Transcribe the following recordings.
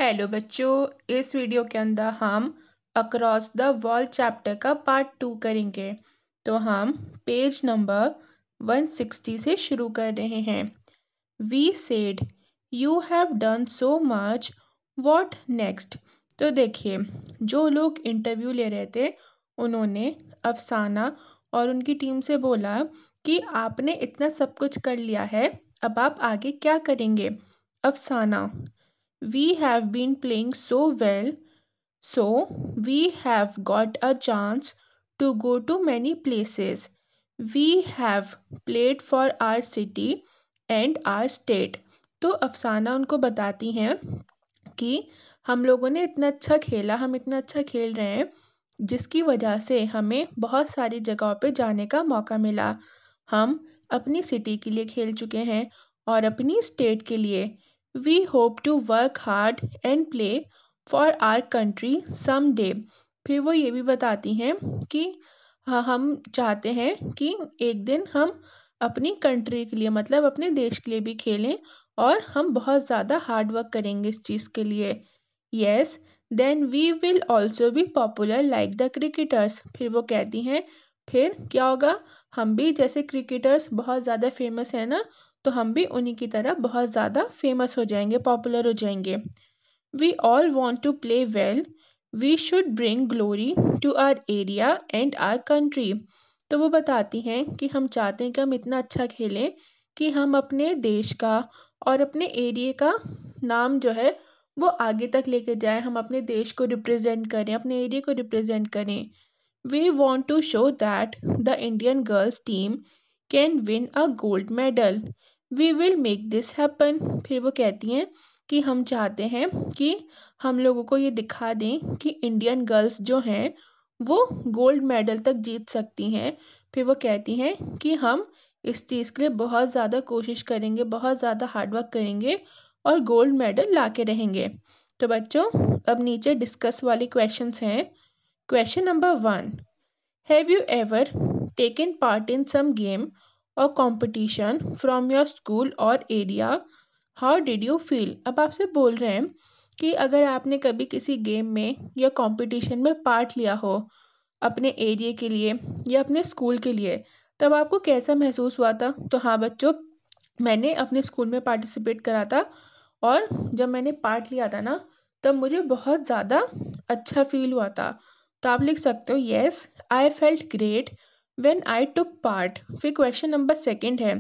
Hello बच्चों, इस video के अंदर हम अक्रॉस द वॉल चैप्टर का पार्ट 2 करेंगे। तो हम पेज नंबर 160 से शुरू कर रहे हैं। We said you have done so much, what next. तो देखिए, जो लोग इंटरव्यू ले रहे थे उन्होंने अफसाना और उनकी टीम से बोला कि आपने इतना सब कुछ कर लिया है, अब आप आगे क्या करेंगे। अफसाना: We have been playing so well, so we have got a chance to go to many places. We have played for our city and our state. तो अफसाना उनको बताती हैं कि हम लोगों ने इतना अच्छा खेला, हम इतना अच्छा खेल रहे हैं जिसकी वजह से हमें बहुत सारी जगहों पे जाने का मौका मिला। हम अपनी सिटी के लिए खेल चुके हैं और अपनी स्टेट के लिए। We hope to work hard and play for our country some day. फिर वो ये भी बताती हैं कि हम चाहते हैं कि एक दिन हम अपनी कंट्री के लिए मतलब अपने देश के लिए भी खेलें और हम बहुत ज़्यादा हार्ड वर्क करेंगे इस चीज़ के लिए। Yes, then we will also be popular like the cricketers. फिर वो कहती हैं फिर क्या होगा, हम भी जैसे क्रिकेटर्स बहुत ज़्यादा फेमस है ना, तो हम भी उन्हीं की तरह बहुत ज़्यादा फेमस हो जाएंगे, पॉपुलर हो जाएंगे। We all want to play well, we should bring glory to our area and our country. तो वो बताती हैं कि हम चाहते हैं कि हम इतना अच्छा खेलें कि हम अपने देश का और अपने एरिया का नाम जो है वो आगे तक लेके जाएं, हम अपने देश को रिप्रेजेंट करें, अपने एरिया को रिप्रेजेंट करें। We want to show that the Indian girls team can win a gold medal. We will make this happen. फिर वो कहती हैं कि हम चाहते हैं कि हम लोगों को ये दिखा दें कि इंडियन गर्ल्स जो हैं वो गोल्ड मेडल तक जीत सकती हैं। फिर वो कहती हैं कि हम इस चीज़ के लिए बहुत ज़्यादा कोशिश करेंगे, बहुत ज़्यादा हार्डवर्क करेंगे और गोल्ड मेडल ला के रहेंगे। तो बच्चों, अब नीचे डिस्कस वाले क्वेश्चंस हैं। Question number 1: have you ever taken part in some game और कंपटीशन फ्रॉम योर स्कूल और area, how did you feel. अब आपसे बोल रहे हैं कि अगर आपने कभी किसी गेम में या कंपटीशन में पार्ट लिया हो अपने एरिया के लिए या अपने स्कूल के लिए, तब आपको कैसा महसूस हुआ था। तो हाँ बच्चों, मैंने अपने स्कूल में पार्टिसिपेट करा था और जब मैंने पार्ट लिया था ना, तब मुझे बहुत ज़्यादा अच्छा फील हुआ था। तो आप लिख सकते हो yes, I felt great when I took part. फिर क्वेश्चन नंबर 2 है,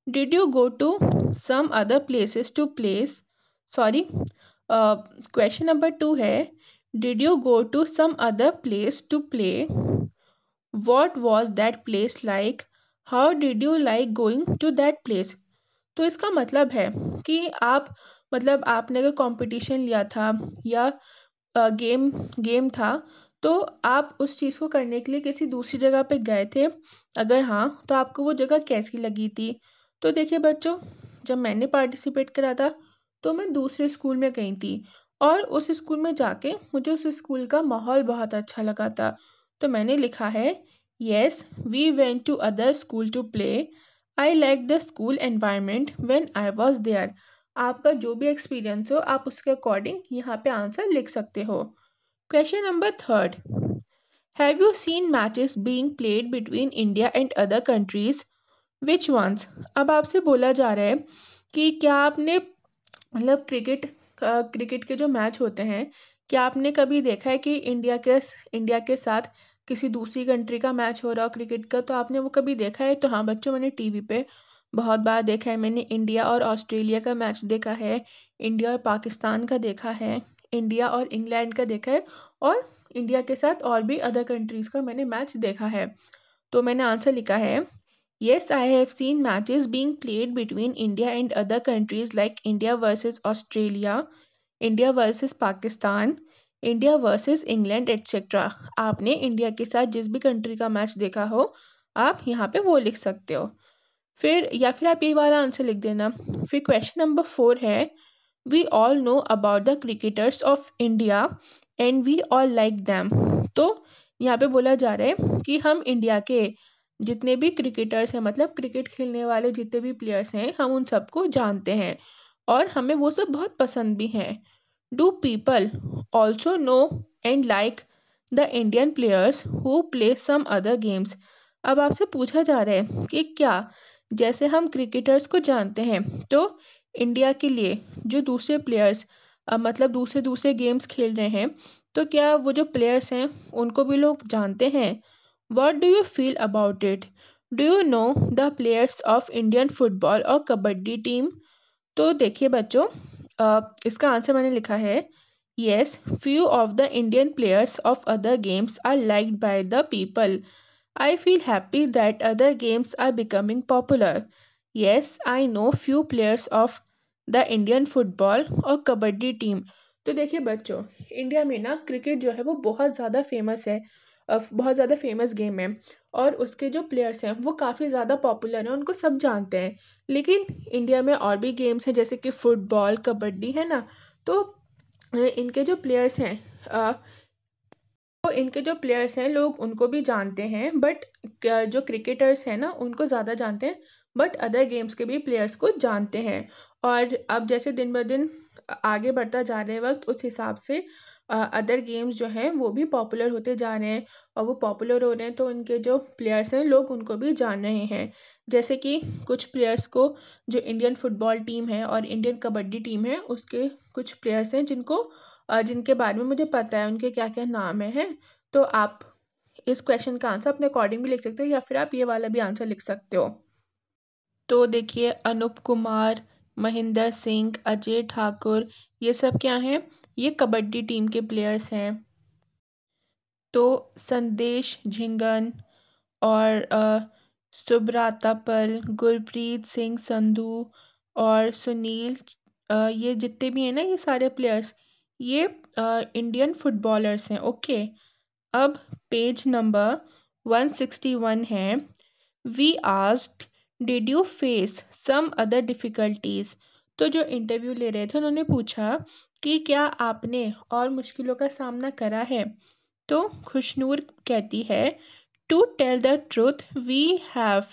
did you go to some other places to place sorry question number 2 है, did you go to some other place to play, what was that place like, how did you like going to that place. तो इसका मतलब है कि आप मतलब आपने अगर कंपटीशन लिया था या गेम गेम था, तो आप उस चीज़ को करने के लिए किसी दूसरी जगह पे गए थे। अगर हाँ, तो आपको वो जगह कैसी लगी थी। तो देखिए बच्चों, जब मैंने पार्टिसिपेट करा था तो मैं दूसरे स्कूल में गई थी और उस स्कूल में जाके मुझे उस स्कूल का माहौल बहुत अच्छा लगा था। तो मैंने लिखा है yes, we went to other school to play, I like the school environment when I was there. आपका जो भी एक्सपीरियंस हो आप उसके अकॉर्डिंग यहाँ पे आंसर लिख सकते हो। Question number 3: have you seen matches being played between India and other countries, which ones. अब आपसे बोला जा रहा है कि क्या आपने मतलब क्रिकेट के जो मैच होते हैं, क्या आपने कभी देखा है कि इंडिया के साथ किसी दूसरी कंट्री का मैच हो रहा हो क्रिकेट का। तो आपने वो कभी देखा है। तो हाँ बच्चों, मैंने टीवी पे बहुत बार देखा है। मैंने इंडिया और ऑस्ट्रेलिया का मैच देखा है, इंडिया और पाकिस्तान का देखा है, इंडिया और इंग्लैंड का देखा है और इंडिया के साथ और भी अदर कंट्रीज़ का मैंने मैच देखा है। तो मैंने आंसर लिखा है yes, I have seen matches being played between India and other countries like India versus Australia, India versus Pakistan, India versus England etc. आपने इंडिया के साथ जिस भी कंट्री का मैच देखा हो आप यहाँ पे वो लिख सकते हो। फिर या फिर आप ये वाला आंसर लिख देना। फिर क्वेश्चन नंबर 4 है, we all know about the cricketers of India and we all like them. तो यहाँ पे बोला जा रहा है कि हम इंडिया के जितने भी क्रिकेटर्स हैं मतलब क्रिकेट खेलने वाले जितने भी प्लेयर्स हैं हम उन सबको जानते हैं और हमें वो सब बहुत पसंद भी हैं। Do people also know and like the Indian players who play some other games. अब आपसे पूछा जा रहा है कि क्या जैसे हम क्रिकेटर्स को जानते हैं तो इंडिया के लिए जो दूसरे प्लेयर्स मतलब दूसरे दूसरे गेम्स खेल रहे हैं तो क्या वो जो प्लेयर्स हैं उनको भी लोग जानते हैं। What do you feel about it. Do you know the players of Indian football और कबड्डी टीम। तो देखिए बच्चों, इसका आंसर मैंने लिखा है yes few of the Indian players of other games are liked by the people. I feel happy that other games are becoming popular. Yes, I know few players of the Indian football और kabaddi team. तो देखिए बच्चों, India में ना cricket जो है वो बहुत ज़्यादा फेमस है, बहुत ज़्यादा फेमस गेम है और उसके जो प्लेयर्स हैं वो काफ़ी ज़्यादा पॉपुलर हैं, उनको सब जानते हैं। लेकिन इंडिया में और भी गेम्स हैं जैसे कि फुटबॉल कबड्डी है ना, तो इनके जो प्लेयर्स हैं तो इनके जो प्लेयर्स हैं लोग उनको भी जानते हैं, बट जो क्रिकेटर्स हैं ना उनको ज़्यादा जानते हैं, बट अदर गेम्स के भी प्लेयर्स को जानते हैं। और अब जैसे दिन ब दिन आगे बढ़ता जा रहे वक्त उस हिसाब से अदर गेम्स जो हैं वो भी पॉपुलर होते जा रहे हैं और वो पॉपुलर हो रहे हैं तो उनके जो प्लेयर्स हैं लोग उनको भी जान रहे हैं। जैसे कि कुछ प्लेयर्स को जो इंडियन फुटबॉल टीम है और इंडियन कबड्डी टीम है उसके कुछ प्लेयर्स हैं जिनके बारे में मुझे पता है उनके क्या क्या नाम है। तो आप इस क्वेश्चन का आंसर अपने अकॉर्डिंग भी लिख सकते हो या फिर आप ये वाला भी आंसर लिख सकते हो। तो देखिए अनूप कुमार, महेंद्र सिंह, अजय ठाकुर, ये सब क्या हैं, ये कबड्डी टीम के प्लेयर्स हैं। तो संदेश झिंगन और सुब्रता पल, गुरप्रीत सिंह संधू और सुनील, ये जितने भी हैं ना ये सारे प्लेयर्स ये इंडियन फुटबॉलर्स हैं। ओके, अब पेज नंबर 161 है। We asked did you face some other difficulties. तो जो इंटरव्यू ले रहे थे उन्होंने पूछा कि क्या आपने और मुश्किलों का सामना करा है। तो खुशनूर कहती है to tell the truth we have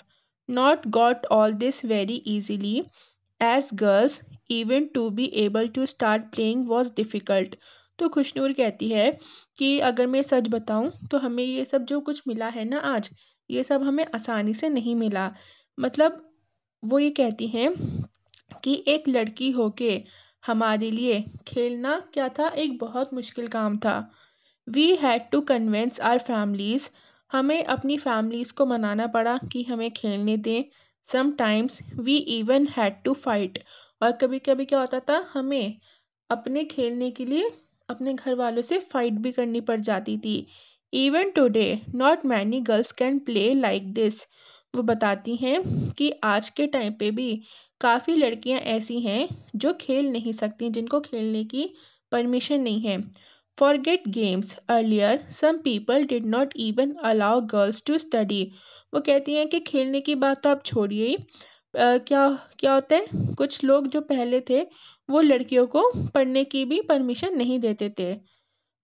not got all this very easily as girls even to be able to start playing was difficult. तो खुशनूर कहती है कि अगर मैं सच बताऊं तो हमें ये सब जो कुछ मिला है ना आज, ये सब हमें आसानी से नहीं मिला। मतलब वो ये कहती हैं कि एक लड़की होके हमारे लिए खेलना क्या था, एक बहुत मुश्किल काम था। We had to convince our families, हमें अपनी फैमिलीज़ को मनाना पड़ा कि हमें खेलने दें। Sometimes we even had to fight, और कभी कभी क्या होता था हमें अपने खेलने के लिए अपने घर वालों से फाइट भी करनी पड़ जाती थी। Even today not many girls can play like this. वो बताती हैं कि आज के टाइम पे भी काफ़ी लड़कियां ऐसी हैं जो खेल नहीं सकती, जिनको खेलने की परमिशन नहीं है। Forget games earlier some people did not even allow girls to study. वो कहती हैं कि खेलने की बात तो आप छोड़िए ही, क्या क्या होता है कुछ लोग जो पहले थे वो लड़कियों को पढ़ने की भी परमिशन नहीं देते थे।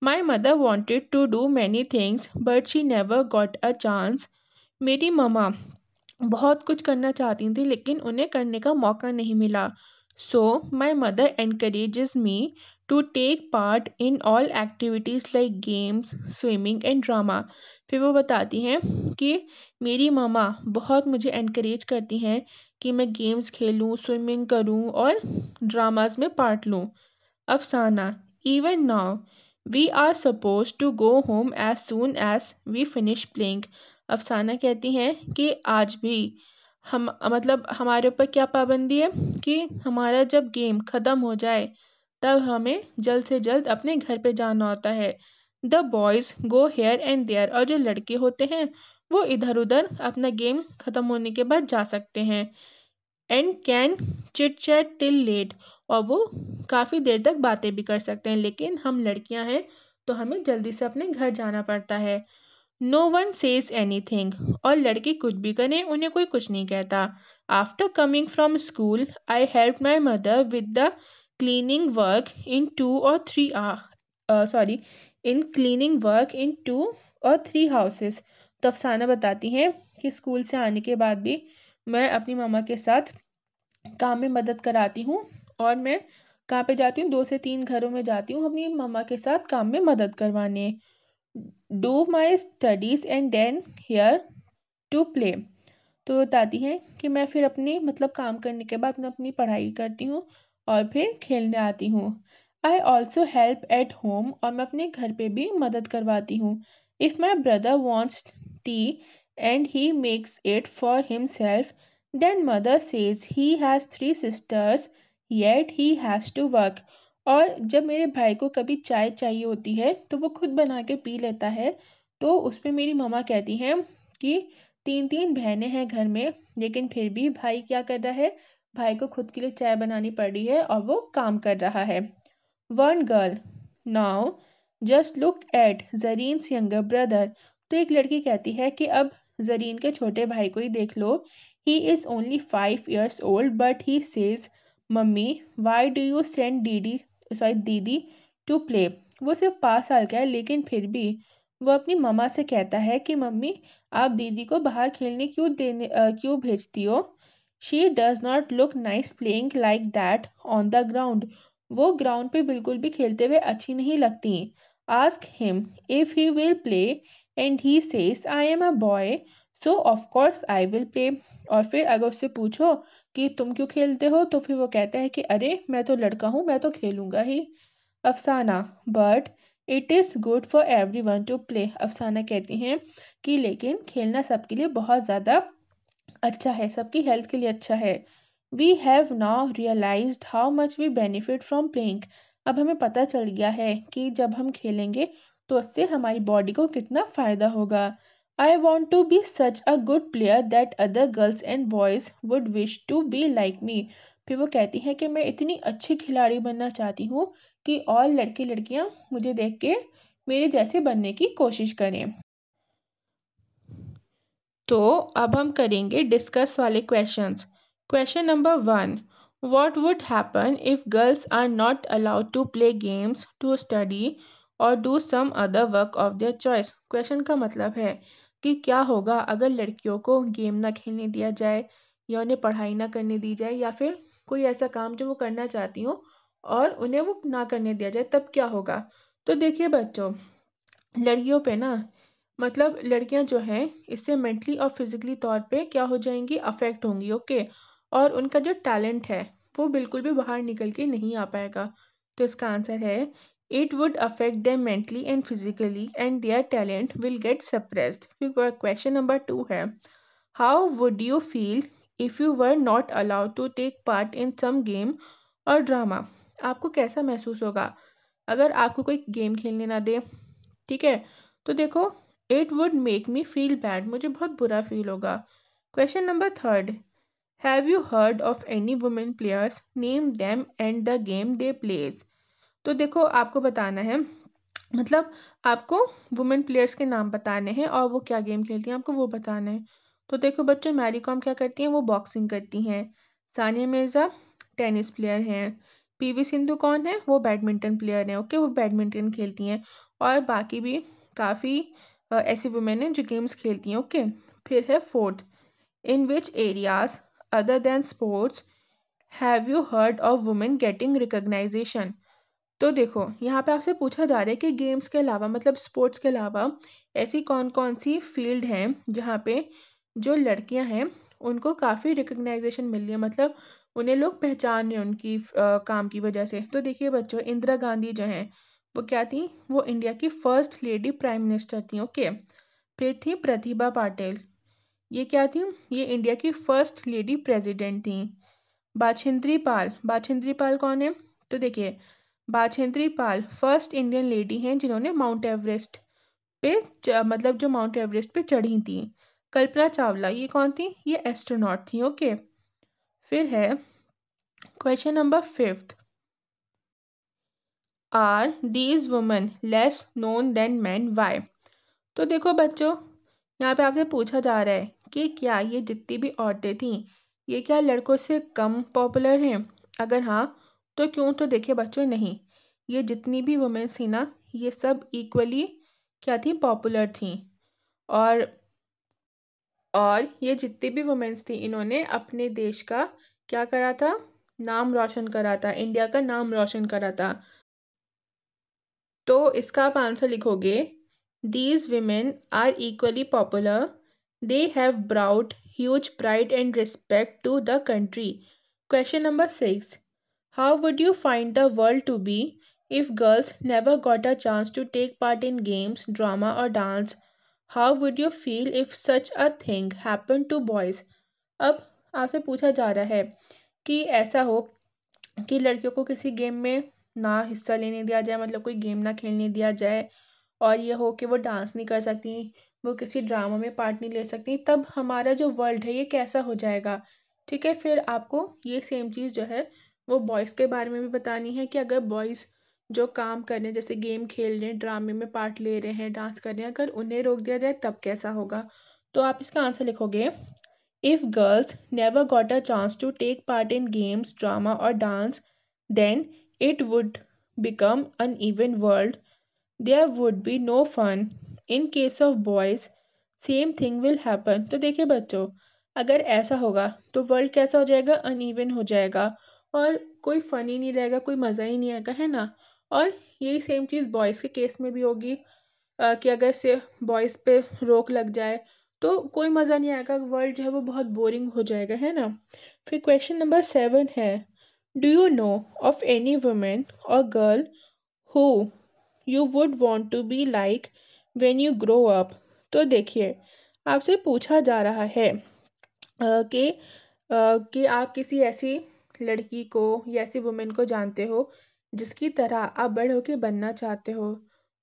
My mother wanted to do many things but she never got a chance. मेरी ममा बहुत कुछ करना चाहती थी लेकिन उन्हें करने का मौका नहीं मिला। So my mother encourages me to take part in all activities like games swimming and drama. फिर वो बताती हैं कि मेरी ममा बहुत मुझे एनकरेज करती हैं कि मैं गेम्स खेलूं, स्विमिंग करूं और ड्रामाज में पार्ट लूं। Afsana even now we are suppose to go home as soon as we finish playing. Afsana कहती हैं कि आज भी हम मतलब हमारे ऊपर क्या पाबंदी है कि हमारा जब गेम ख़त्म हो जाए तब हमें जल्द से जल्द अपने घर पे जाना होता है। The boys go here and there, और जो लड़के होते हैं वो इधर उधर अपना गेम ख़त्म होने के बाद जा सकते हैं। And can chit chat till late, और वो काफ़ी देर तक बातें भी कर सकते हैं, लेकिन हम लड़कियां हैं तो हमें जल्दी से अपने घर जाना पड़ता है। नो वन सेज एनीथिंग, और लड़के कुछ भी करें उन्हें कोई कुछ नहीं कहता। After coming from school I help my mother with the cleaning work in 2 or 3 sorry in cleaning work in 2 or 3 houses. तो अफसाना बताती हैं कि स्कूल से आने के बाद भी मैं अपनी मामा के साथ काम में मदद कराती हूँ और मैं कहाँ पे जाती हूँ? 2 से 3 घरों में जाती हूँ अपनी मम्मा के साथ काम में मदद करवाने। Do my studies and then here to play. तो बताती हैं कि मैं फिर अपनी मतलब काम करने के बाद मैं अपनी पढ़ाई करती हूँ और फिर खेलने आती हूँ। I also help at home, और मैं अपने घर पे भी मदद करवाती हूँ। If my brother wants tea and he makes it for himself, then mother says he has 3 sisters yet he has to work. और जब मेरे भाई को कभी चाय चाहिए होती है तो वो खुद बना के पी लेता है, तो उस पे मेरी मम्मा कहती हैं कि 3-3 बहनें हैं घर में, लेकिन फिर भी भाई क्या कर रहा है? भाई को खुद के लिए चाय बनानी पड़ रही है और वो काम कर रहा है। One girl, now just look at Zareen's younger brother. तो एक लड़की कहती है कि अब ज़रीन के छोटे भाई को ही देख लो। He is only 5 years old but he says mummy why do you send didi to play. वो सिर्फ 5 साल का है, लेकिन फिर भी वो अपनी मम्मा से कहता है कि मम्मी आप दीदी को बाहर खेलने क्यों भेजती हो? She does not look nice playing like that on the ground. वो ग्राउंड पे बिल्कुल भी खेलते हुए अच्छी नहीं लगती। Ask him if he will play and he says I am a boy, so of course I will play. और फिर अगर उससे पूछो कि तुम क्यों खेलते हो, तो फिर वो कहता है कि अरे मैं तो लड़का हूँ, मैं तो खेलूंगा ही। अफसाना, but it is good for every one two play. अफसाना कहती हैं कि लेकिन खेलना सबके लिए बहुत ज़्यादा अच्छा है, सबकी हेल्थ के लिए अच्छा है। We have now realised how much we benefit from playing. अब हमें पता चल गया है कि जब हम खेलेंगे तो उससे हमारी बॉडी को कितना फ़ायदा होगा। I want to be such a good player that other girls and boys would wish to be like me. फिर वो कहती हैं कि मैं इतनी अच्छी खिलाड़ी बनना चाहती हूँ कि और लड़के लड़कियाँ मुझे देख के मेरे जैसे बनने की कोशिश करें। तो अब हम करेंगे डिस्कस वाले questions. Question number 1, what would happen if girls are not allowed to play games, to study और do some other work of their choice. Question का मतलब है कि क्या होगा अगर लड़कियों को गेम ना खेलने दिया जाए, या उन्हें पढ़ाई ना करने दी जाए, या फिर कोई ऐसा काम जो वो करना चाहती हो और उन्हें वो ना करने दिया जाए, तब क्या होगा। तो देखिए बच्चों, लड़कियों पे ना मतलब लड़कियां जो हैं इससे मेंटली और फिजिकली तौर पे क्या हो जाएंगी, अफेक्ट होंगी। ओके, और उनका जो टैलेंट है वो बिल्कुल भी बाहर निकल के नहीं आ पाएगा। तो इसका आंसर है it would affect them mentally and physically and their talent will get suppressed. फिर क्वेश्चन नंबर 2 है, how would you feel if you were not allowed to take part in some game और drama. आपको कैसा महसूस होगा अगर आपको कोई गेम खेलने ना दे? ठीक है, तो देखो, it would make me feel bad, मुझे बहुत बुरा फील होगा। Question number 3, have you heard of any women players, name them and the game they plays. तो देखो, आपको बताना है मतलब आपको वुमेन प्लेयर्स के नाम बताने हैं और वो क्या गेम खेलती हैं आपको वो बताना है। तो देखो बच्चों, मैरी कॉम क्या करती हैं, वो बॉक्सिंग करती हैं। सानिया मिर्ज़ा टेनिस प्लेयर हैं। पीवी सिंधु कौन है, वो बैडमिंटन प्लेयर हैं। ओके, वो बैडमिंटन खेलती हैं। और बाकी भी काफ़ी ऐसी वुमेन हैं जो गेम्स खेलती हैं। ओके, फिर है 4th, in which areas other than sports have you heard of women getting recognisation. तो देखो, यहाँ पे आपसे पूछा जा रहा है कि गेम्स के अलावा मतलब स्पोर्ट्स के अलावा ऐसी कौन कौन सी फील्ड हैं जहाँ पे जो लड़कियाँ हैं उनको काफ़ी रिकग्नाइजेशन मिल रही है, मतलब उन्हें लोग पहचान रहे हैं उनकी काम की वजह से। तो देखिए बच्चों, इंदिरा गांधी जो हैं वो क्या थी, वो इंडिया की फर्स्ट लेडी प्राइम मिनिस्टर थी। ओके, फिर थी प्रतिभा पाटिल, ये क्या थी, ये इंडिया की फर्स्ट लेडी प्रेसिडेंट थी। बाछेंद्री पाल, बाछेंद्री पाल कौन है, तो देखिए बाछेंद्री पाल फर्स्ट इंडियन लेडी हैं जिन्होंने माउंट एवरेस्ट पे मतलब जो माउंट एवरेस्ट पे चढ़ी थी। कल्पना चावला, ये कौन थी, ये एस्ट्रोनॉट थी। ओके, फिर है question number 5, are these women less known than men why. तो देखो बच्चों, यहाँ पे आपसे पूछा जा रहा है कि क्या ये जितनी भी औरतें थीं ये क्या लड़कों से कम पॉपुलर हैं, अगर हाँ तो क्यों। तो देखिए बच्चों, नहीं, ये जितनी भी वुमेन्स थी ना ये सब इक्वली क्या थी, पॉपुलर थी। और ये जितनी भी वुमेन्स थी इन्होंने अपने देश का क्या करा था, नाम रोशन करा था, इंडिया का नाम रोशन करा था। तो इसका आप आंसर लिखोगे, these women are equally popular, they have brought huge pride and respect to the country. Question number 6, how would you find the world to be if girls never got a chance to take part in games, drama or dance? How would you feel if such a thing happened to boys? अब आपसे पूछा जा रहा है कि ऐसा हो कि लड़कियों को किसी गेम में ना हिस्सा लेने दिया जाए, मतलब कोई गेम ना खेलने दिया जाए, और ये हो कि वो डांस नहीं कर सकती, वो किसी ड्रामा में पार्ट नहीं ले सकती, तब हमारा जो वर्ल्ड है ये कैसा हो जाएगा। ठीक है, फिर आपको ये सेम चीज़ जो है वो बॉयज़ के बारे में भी बतानी है कि अगर बॉयज़ जो काम कर रहे हैं, जैसे गेम खेल रहे हैं, ड्रामे में पार्ट ले रहे हैं, डांस कर रहे हैं, अगर उन्हें रोक दिया जाए तब कैसा होगा। तो आप इसका आंसर लिखोगे, if girls never got a chance to take part in games, drama, or dance, then it would become an even world. There would be no fun. In case of boys, same thing will happen. तो देखिए बच्चों, अगर ऐसा होगा तो world कैसा हो जाएगा, अनइवन हो जाएगा, और कोई फन ही नहीं रहेगा, कोई मज़ा ही नहीं आएगा, है ना। और यही सेम चीज़ बॉयज़ के केस में भी होगी, कि अगर से बॉयज़ पे रोक लग जाए तो कोई मज़ा नहीं आएगा, वर्ल्ड जो है वो बहुत बोरिंग हो जाएगा, है ना। फिर क्वेश्चन नंबर 7 है, do you know of any women और girl who you would want to be like when you grow up? तो देखिए, आपसे पूछा जा रहा है कि आप किसी ऐसी लड़की को या ऐसी वुमेन को जानते हो जिसकी तरह आप बड़े होकर बनना चाहते हो।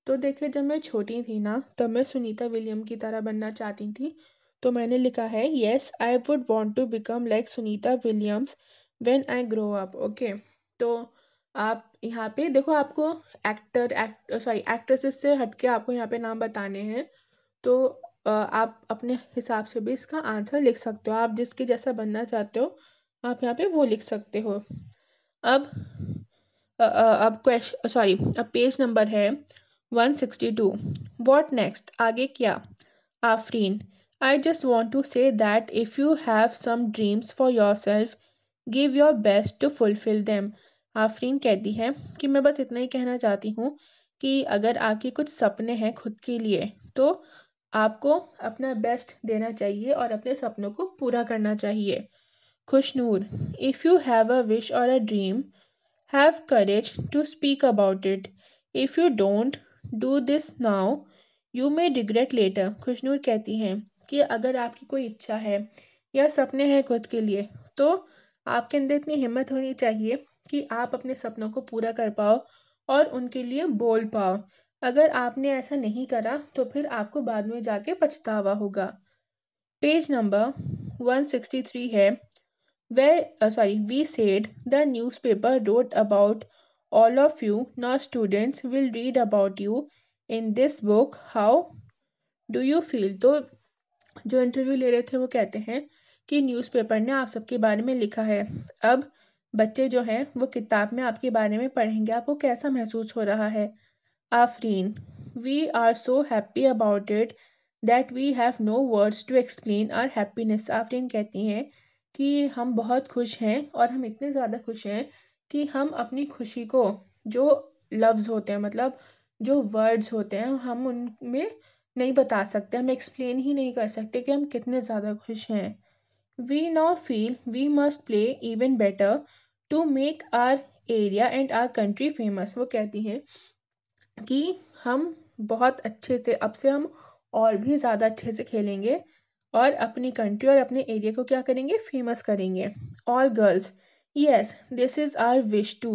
तो देखिए, जब मैं छोटी थी ना तब मैं सुनीता विलियम की तरह बनना चाहती थी। तो मैंने लिखा है, yes I would want to become like Sunita Williams when I grow up. Okay, तो आप यहाँ पे देखो, आपको एक्ट्रेसेस से हटके आपको यहाँ पे नाम बताने हैं। तो आप अपने हिसाब से भी इसका आंसर लिख सकते हो, आप जिसके जैसा बनना चाहते हो आप यहाँ पे वो लिख सकते हो। अब अब क्वेश्चन सॉरी अब पेज नंबर है 162। व्हाट नेक्स्ट, आगे क्या? Afreen, I just want to say that if you have some dreams for your self, give your best to fulfill them. Afreen कहती है कि मैं बस इतना ही कहना चाहती हूँ कि अगर आपके कुछ सपने हैं खुद के लिए तो आपको अपना बेस्ट देना चाहिए और अपने सपनों को पूरा करना चाहिए। Khushnoor, if you have a wish और a dream, have courage to speak about it. If you don't do this now, you may regret later. खुशनूर कहती हैं कि अगर आपकी कोई इच्छा है या सपने हैं खुद के लिए तो आपके अंदर इतनी हिम्मत होनी चाहिए कि आप अपने सपनों को पूरा कर पाओ और उनके लिए बोल पाओ। अगर आपने ऐसा नहीं करा तो फिर आपको बाद में जाके पछतावा होगा। पेज नंबर 163 है, we said the newspaper wrote about all of you. Now students will read about you in this book. How do you feel? तो जो इंटरव्यू ले रहे थे वो कहते हैं कि न्यूज़पेपर ने आप सबके बारे में लिखा है, अब बच्चे जो हैं वो किताब में आपके बारे में पढ़ेंगे, आपको कैसा महसूस हो रहा है? Afreen, we are so happy about it that we have no words to explain our happiness. Afreen कहती हैं कि हम बहुत खुश हैं और हम इतने ज़्यादा खुश हैं कि हम अपनी खुशी को, जो लफ्ज़ होते हैं, मतलब जो वर्ड्स होते हैं, हम उनमें नहीं बता सकते, हम एक्सप्लेन ही नहीं कर सकते कि हम कितने ज़्यादा खुश हैं। We now feel we must play even better to make our area and our country famous. वो कहती हैं कि हम बहुत अच्छे से, अब से हम और भी ज़्यादा अच्छे से खेलेंगे और अपनी कंट्री और अपने एरिया को क्या करेंगे, फेमस करेंगे। All girls, yes this is our wish too.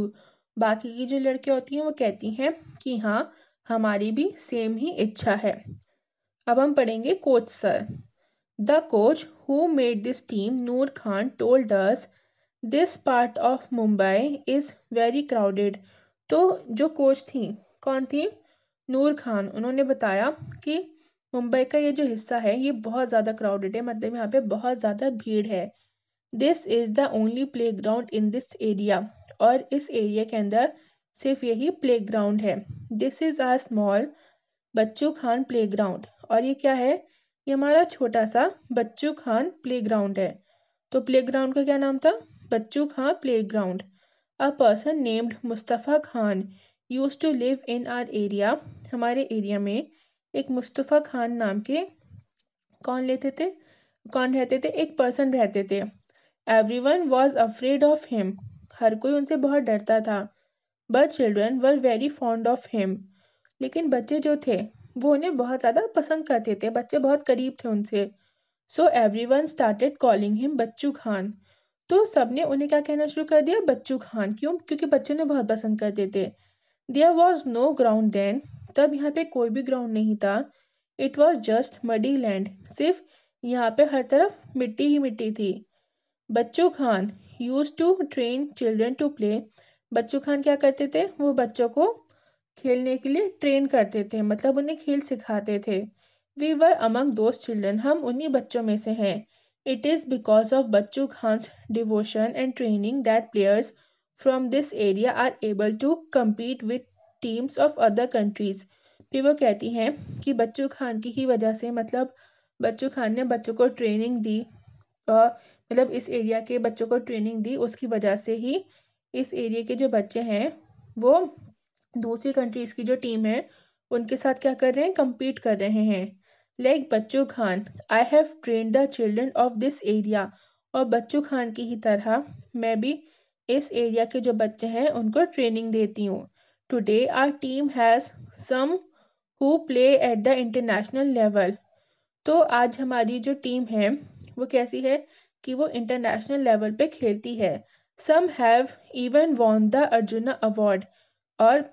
बाकी की जो लड़कियाँ होती हैं वो कहती हैं कि हाँ हमारी भी सेम ही इच्छा है। अब हम पढ़ेंगे coach sir. The coach who made this team, Noor Khan, told us this part of Mumbai is very crowded. तो जो कोच थी, कौन थी? नूर खान। उन्होंने बताया कि मुंबई का ये जो हिस्सा है ये बहुत ज़्यादा क्राउडेड है, मतलब यहाँ पे बहुत ज़्यादा भीड़ है। This is the only playground in this area, और इस एरिया के अंदर सिर्फ यही प्ले ग्राउंड है। This is our small Bachchu Khan playground, और ये क्या है, ये हमारा छोटा सा बच्चू खान प्ले ग्राउंड है। तो प्ले ग्राउंड का क्या नाम था? Bachchu Khan playground. A person named Mustafa Khan used to live in our area. हमारे एरिया में एक मुस्तफ़ा खान नाम के कौन रहते थे, एक पर्सन रहते थे। Everyone was afraid of him. हर कोई उनसे बहुत डरता था। But children were very fond of him. लेकिन बच्चे जो थे वो उन्हें बहुत ज़्यादा पसंद करते थे, बच्चे बहुत करीब थे उनसे। So everyone started calling him Bachchu Khan. तो सबने उन्हें क्या कहना शुरू कर दिया, बच्चू खान। क्यों? क्योंकि बच्चे उन्हें बहुत पसंद करते थे। There was no ground then. तब यहाँ पे कोई भी ग्राउंड नहीं था। It was just muddy land. सिर्फ यहाँ पे हर तरफ मिट्टी ही मिट्टी थी। Bachchu Khan use to train children to play. Bachchu Khan क्या करते थे, वो बच्चों को खेलने के लिए ट्रेन करते थे, मतलब उन्हें खेल सिखाते थे। We were among those children. हम उन्हीं बच्चों में से हैं। It is because of Bachchu Khan's devotion and training that players from this area are able to compete with teams of other countries. फिर वो कहती हैं कि बच्चू खान की ही वजह से, मतलब बच्चू खान ने बच्चों को ट्रेनिंग दी, मतलब इस एरिया के बच्चों को ट्रेनिंग दी, उसकी वजह से ही इस एरिया के जो बच्चे हैं वो दूसरी कंट्रीज़ की जो टीम है उनके साथ क्या कर रहे हैं, compete कर रहे हैं। Like Bachchu Khan, I have train the children of this area. और बच्चू खान की ही तरह मैं भी इस एरिया के जो बच्चे हैं उनको ट्रेनिंग देती हूँ। Today our team has some who play at the international level. तो आज हमारी जो टीम है वो कैसी है कि वो इंटरनेशनल लेवल पे खेलती है। Some have even won the Arjuna award. और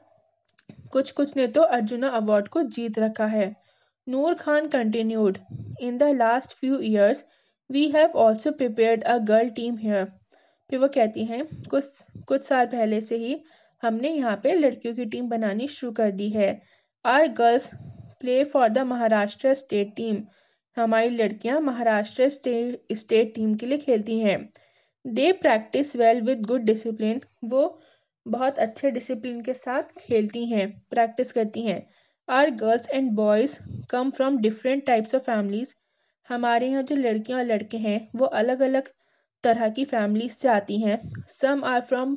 कुछ कुछ ने तो अर्जुना अवार्ड को जीत रखा है। Noor Khan continued, in the last few years we have also prepared a girl team here. फिर वो कहती हैं कुछ कुछ साल पहले से ही हमने यहाँ पे लड़कियों की टीम बनानी शुरू कर दी है। Our girls play for the Maharashtra state team. हमारी लड़कियाँ महाराष्ट्र स्टेट टीम के लिए खेलती हैं। They practice well with good discipline. वो बहुत अच्छे डिसिप्लिन के साथ खेलती हैं, प्रैक्टिस करती हैं। Our girls and boys come from different types of families. हमारे यहाँ जो लड़कियाँ और लड़के हैं वो अलग अलग तरह की फैमिलीज से आती हैं। Some are from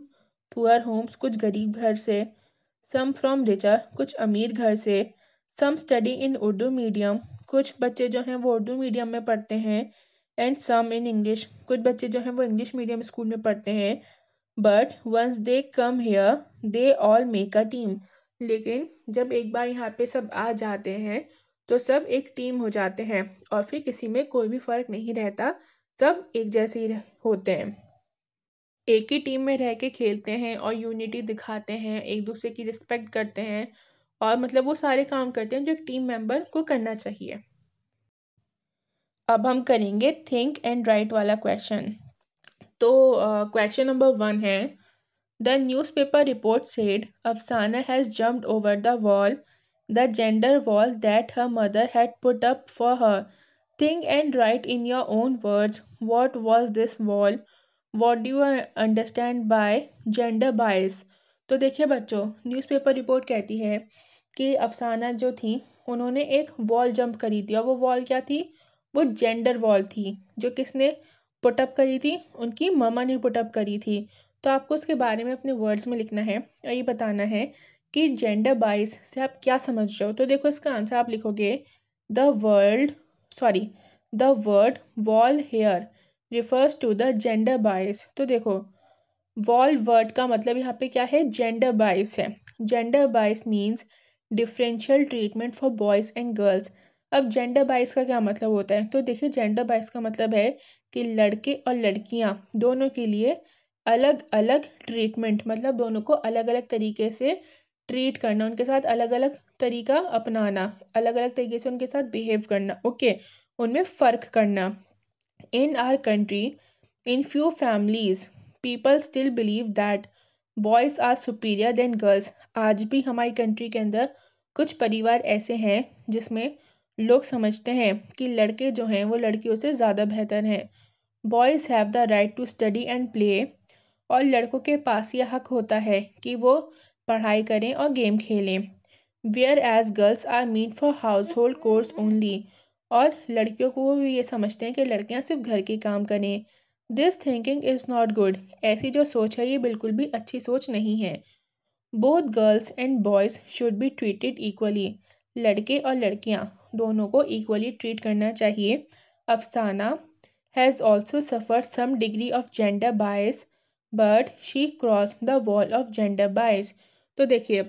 poor homes, कुछ गरीब घर से। सम फ्रॉम रिचर, कुछ अमीर घर से। Some study in Urdu medium, कुछ बच्चे जो हैं वो उर्दू मीडियम में पढ़ते हैं। एंड सम इन इंग्लिश, कुछ बच्चे जो हैं वो इंग्लिश मीडियम स्कूल में पढ़ते हैं। But once they come here they all make a team. लेकिन जब एक बार यहाँ पे सब आ जाते हैं तो सब एक टीम हो जाते हैं और फिर किसी में कोई भी फर्क नहीं रहता, सब एक जैसे ही होते हैं, एक ही टीम में रह के खेलते हैं और यूनिटी दिखाते हैं, एक दूसरे की रिस्पेक्ट करते हैं और मतलब वो सारे काम करते हैं जो एक टीम मेंबर को करना चाहिए। अब हम करेंगे थिंक एंड राइट वाला क्वेश्चन। तो क्वेश्चन नंबर 1 है, the newspaper report said Afsana has jumped over the wall, the gender wall that her mother had put up for her. Think and write in your own words. What was this wall? What do you understand by gender bias? तो देखिए बच्चों, newspaper report कहती है कि अफसाना जो थी उन्होंने एक वॉल जंप करी थी और वो वॉल क्या थी, वो जेंडर वॉल थी। जो किसने पुटअप करी थी, उनकी मम्मा ने पुटअप करी थी। तो आपको उसके बारे में अपने वर्ड्स में लिखना है और ये बताना है कि जेंडर बाइस से आप क्या समझ रहे हो। तो देखो इसका आंसर आप लिखोगे the word wall here refers to the gender bias. तो देखो वॉल वर्ड का मतलब यहाँ पे क्या है, जेंडर बाइस है। जेंडर बाइस means differential treatment for boys and girls. अब जेंडर बाइस का क्या मतलब होता है, तो देखिए जेंडर बाइस का मतलब है कि लड़के और लड़कियाँ दोनों के लिए अलग अलग ट्रीटमेंट, मतलब दोनों को अलग अलग तरीके से ट्रीट करना, उनके साथ अलग अलग तरीका अपनाना, अलग अलग तरीके से उनके साथ बिहेव करना, ओके, उनमें फ़र्क करना। In our country in few families people still believe that boys are superior than girls. आज भी हमारी कंट्री के अंदर कुछ परिवार ऐसे हैं जिसमें लोग समझते हैं कि लड़के जो हैं वो लड़कियों से ज़्यादा बेहतर हैं। Boys have the right to study and play. और लड़कों के पास यह हक होता है कि वो पढ़ाई करें और गेम खेलें। Whereas girls are mean for household chores only. और लड़कियों को वो भी ये समझते हैं कि लड़कियां सिर्फ घर के काम करें। This thinking is not good. ऐसी जो सोच है ये बिल्कुल भी अच्छी सोच नहीं है। Both girls and boys should be treated equally. लड़के और लड़कियां दोनों को इक्वली ट्रीट करना चाहिए। Afsana has also suffered some degree of gender bias but she cross the wall of gender bias. तो देखिए,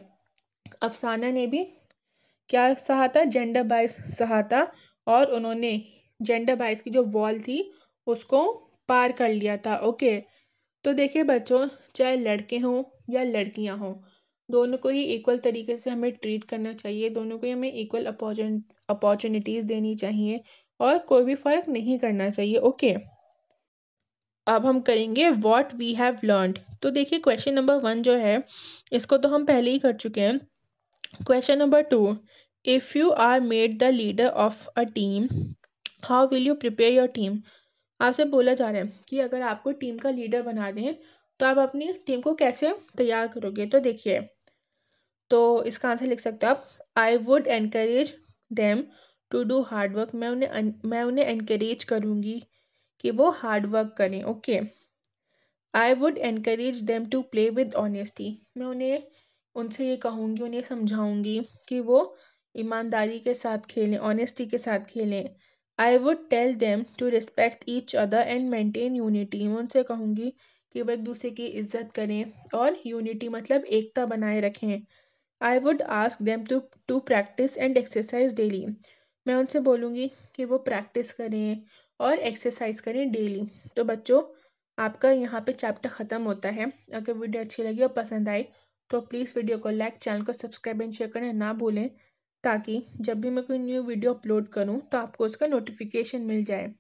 अफसाना ने भी क्या सहा था, जेंडर बायस सहा था, और उन्होंने जेंडर बायस की जो वॉल थी उसको पार कर लिया था। ओके, तो देखिए बच्चों, चाहे लड़के हों या लड़कियां हों, दोनों को ही इक्वल तरीके से हमें ट्रीट करना चाहिए। दोनों को ही हमें इक्वल अपॉर्चुनिटीज़ देनी चाहिए और कोई भी फ़र्क नहीं करना चाहिए। ओके, अब हम करेंगे व्हाट वी हैव लर्नड। तो देखिए, क्वेश्चन नंबर 1 जो है इसको तो हम पहले ही कर चुके हैं। Question number 2, if you are made the leader of a team, how will you prepare your team. आपसे बोला जा रहा है कि अगर आपको टीम का लीडर बना दें तो आप अपनी टीम को कैसे तैयार करोगे। तो देखिए, तो इसका आंसर लिख सकते हो आप, I would encourage them to do hard work. मैं उन्हें एनकरेज करूँगी कि वो हार्ड वर्क करें। Okay, I would encourage them to play with honesty. मैं उन्हें उनसे ये कहूँगी, उन्हें समझाऊँगी कि वो ईमानदारी के साथ खेलें, ऑनेस्टी के साथ खेलें। I would tell them to respect each other and maintain unity. मैं उनसे कहूँगी कि वो एक दूसरे की इज्जत करें और यूनिटी मतलब एकता बनाए रखें। I would ask them to practice and exercise daily. मैं उनसे बोलूँगी कि वो प्रैक्टिस करें और एक्सरसाइज करें डेली। तो बच्चों, आपका यहाँ पे चैप्टर ख़त्म होता है। अगर वीडियो अच्छी लगी और पसंद आई तो प्लीज़ वीडियो को लाइक, चैनल को सब्सक्राइब एंड शेयर करना ना भूलें, ताकि जब भी मैं कोई न्यू वीडियो अपलोड करूँ तो आपको उसका नोटिफिकेशन मिल जाए।